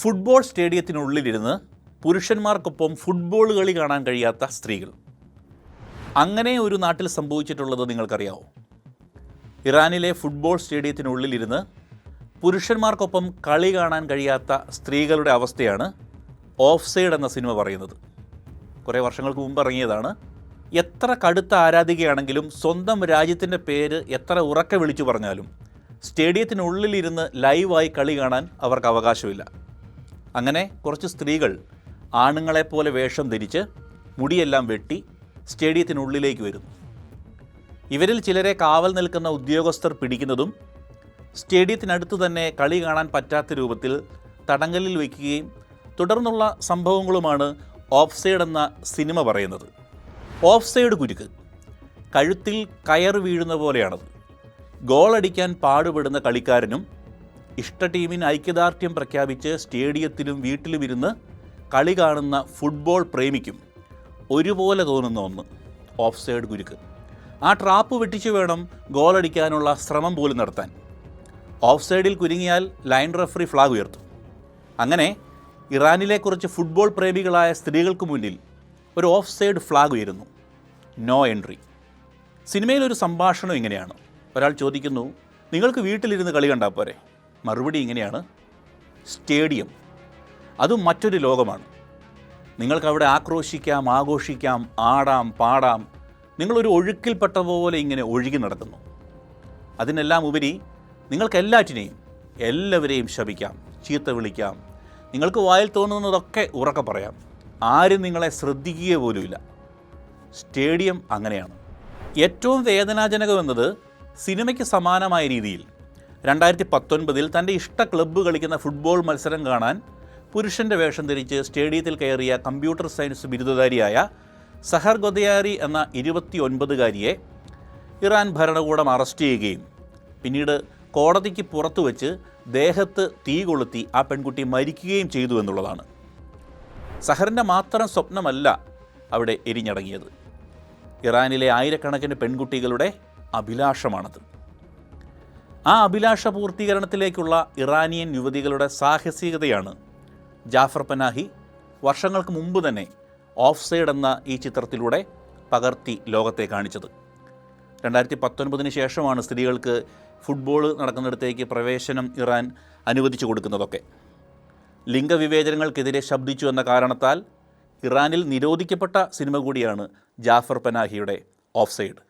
Football സ്റ്റേഡിയത്തിനുള്ളിലിരുന്ന് പുരുഷന്മാർക്കൊപ്പം football കളി കാണാൻ കഴിയാത്ത സ്ത്രീകൾ. അങ്ങനെ ഒരു നാട്ടിൽ സംഭവിച്ചിട്ടുള്ളത് നിങ്ങൾക്കറിയാവോ? ഇറാനിലെ ഫുട്ബോൾ സ്റ്റേഡിയത്തിനുള്ളിലിരുന്ന് പുരുഷന്മാർക്കൊപ്പം കളി കാണാൻ കഴിയാത്ത സ്ത്രീകളുടെ അവസ്ഥയാണ് ഓഫ് സൈഡ് എന്ന സിനിമ പറയുന്നത്. കുറേ വർഷങ്ങൾക്ക് മുമ്പ് ഇറങ്ങിയതാണ്. എത്ര കടുത്ത ആരാധികയാണെങ്കിലും സ്വന്തം രാജ്യത്തിൻ്റെ പേര് എത്ര ഉറക്കെ വിളിച്ചു പറഞ്ഞാലും സ്റ്റേഡിയത്തിനുള്ളിലിരുന്ന് ലൈവായി കളി കാണാൻ അവർക്ക് അവകാശമില്ല. അങ്ങനെ കുറച്ച് സ്ത്രീകൾ ആണുങ്ങളെപ്പോലെ വേഷം ധരിച്ച് മുടിയെല്ലാം വെട്ടി സ്റ്റേഡിയത്തിനുള്ളിലേക്ക് വരുന്നു. ഇവരിൽ ചിലരെ കാവൽ നിൽക്കുന്ന ഉദ്യോഗസ്ഥർ പിടിക്കുന്നതും സ്റ്റേഡിയത്തിനടുത്ത് തന്നെ കളി കാണാൻ പറ്റാത്ത രൂപത്തിൽ തടങ്കലിൽ വയ്ക്കുകയും തുടർന്നുള്ള സംഭവങ്ങളുമാണ് ഓഫ് സൈഡ് എന്ന സിനിമ പറയുന്നത്. ഓഫ് സൈഡ് കുരുക്ക് കഴുത്തിൽ കയർ വീഴുന്ന പോലെയാണത്. ഗോളടിക്കാൻ പാടുപെടുന്ന കളിക്കാരനും ഇഷ്ട ടീമിന് ഐക്യദാർഢ്യം പ്രഖ്യാപിച്ച് സ്റ്റേഡിയത്തിലും വീട്ടിലുമിരുന്ന് കളി കാണുന്ന ഫുട്ബോൾ പ്രേമിക്കും ഒരുപോലെ തോന്നുന്ന ഒന്ന് ഓഫ് സൈഡ് കുരുക്ക്. ആ ട്രാപ്പ് വെട്ടിച്ചു വേണം ഗോളടിക്കാനുള്ള ശ്രമം പോലും നടത്താൻ. ഓഫ് സൈഡിൽ കുരുങ്ങിയാൽ ലൈൻ റഫറി ഫ്ലാഗ് ഉയർത്തും. അങ്ങനെ ഇറാനിലെ കുറച്ച് ഫുട്ബോൾ പ്രേമികളായ സ്ത്രീകൾക്ക് മുന്നിൽ ഒരു ഓഫ് സൈഡ് ഫ്ലാഗ് ഉയരുന്നു. No entry. സിനിമയിലൊരു സംഭാഷണം ഇങ്ങനെയാണ്. ഒരാൾ ചോദിക്കുന്നു, നിങ്ങൾക്ക് വീട്ടിലിരുന്ന് കളി കണ്ടാൽ പോരെ? മറുപടി ഇങ്ങനെയാണ്, സ്റ്റേഡിയം അതും മറ്റൊരു ലോകമാണ്. നിങ്ങൾക്കവിടെ ആക്രോശിക്കാം, ആഘോഷിക്കാം, ആടാം, പാടാം. നിങ്ങളൊരു ഒഴുക്കിൽപ്പെട്ട പോലെ ഇങ്ങനെ ഒഴുകി നടക്കുന്നു. അതിനെല്ലാം ഉപരി നിങ്ങൾക്കെല്ലാറ്റിനെയും എല്ലാവരെയും ശപിക്കാം, ചീത്ത വിളിക്കാം. നിങ്ങൾക്ക് വായിൽ തോന്നുന്നതൊക്കെ ഉറക്കെ പറയാം. ആരും നിങ്ങളെ ശ്രദ്ധിക്കുക പോലുമില്ല. സ്റ്റേഡിയം അങ്ങനെയാണ്. ഏറ്റവും വേദനാജനകമെന്നത് സിനിമയ്ക്ക് സമാനമായ രീതിയിൽ 2019 തൻ്റെ ഇഷ്ട ക്ലബ്ബ് കളിക്കുന്ന ഫുട്ബോൾ മത്സരം കാണാൻ പുരുഷൻ്റെ വേഷം ധരിച്ച് സ്റ്റേഡിയത്തിൽ കയറിയ കമ്പ്യൂട്ടർ സയൻസ് ബിരുദധാരിയായ സഹർ ഗൊദയാരി എന്ന 29-കാരിയെ ഇറാൻ ഭരണകൂടം അറസ്റ്റ് ചെയ്യുകയും പിന്നീട് കോടതിക്ക് പുറത്തു വച്ച് ദേഹത്ത് തീ കൊളുത്തി ആ പെൺകുട്ടി മരിക്കുകയും ചെയ്തു എന്നുള്ളതാണ്. സഹറിൻ്റെ മാത്രം സ്വപ്നമല്ല അവിടെ എരിഞ്ഞടങ്ങിയത്. ഇറാനിലെ ആയിരക്കണക്കിന് പെൺകുട്ടികളുടെ അഭിലാഷമാണത്. ആ അഭിലാഷ പൂർത്തീകരണത്തിലേക്കുള്ള ഇറാനിയൻ യുവതികളുടെ സാഹസികതയാണ് ജാഫർ പനാഹി വർഷങ്ങൾക്ക് മുമ്പ് തന്നെ ഓഫ് സൈഡ് എന്ന ഈ ചിത്രത്തിലൂടെ പകർത്തി ലോകത്തെ കാണിച്ചത്. 2019 ശേഷമാണ് സ്ത്രീകൾക്ക് ഫുട്ബോൾ നടക്കുന്നിടത്തേക്ക് പ്രവേശനം ഇറാൻ അനുവദിച്ചു കൊടുക്കുന്നതൊക്കെ. ലിംഗവിവേചനങ്ങൾക്കെതിരെ ശബ്ദിച്ചു എന്ന കാരണത്താൽ ഇറാനിൽ നിരോധിക്കപ്പെട്ട സിനിമ കൂടിയാണ് ജാഫർ പനാഹിയുടെ ഓഫ് സൈഡ്.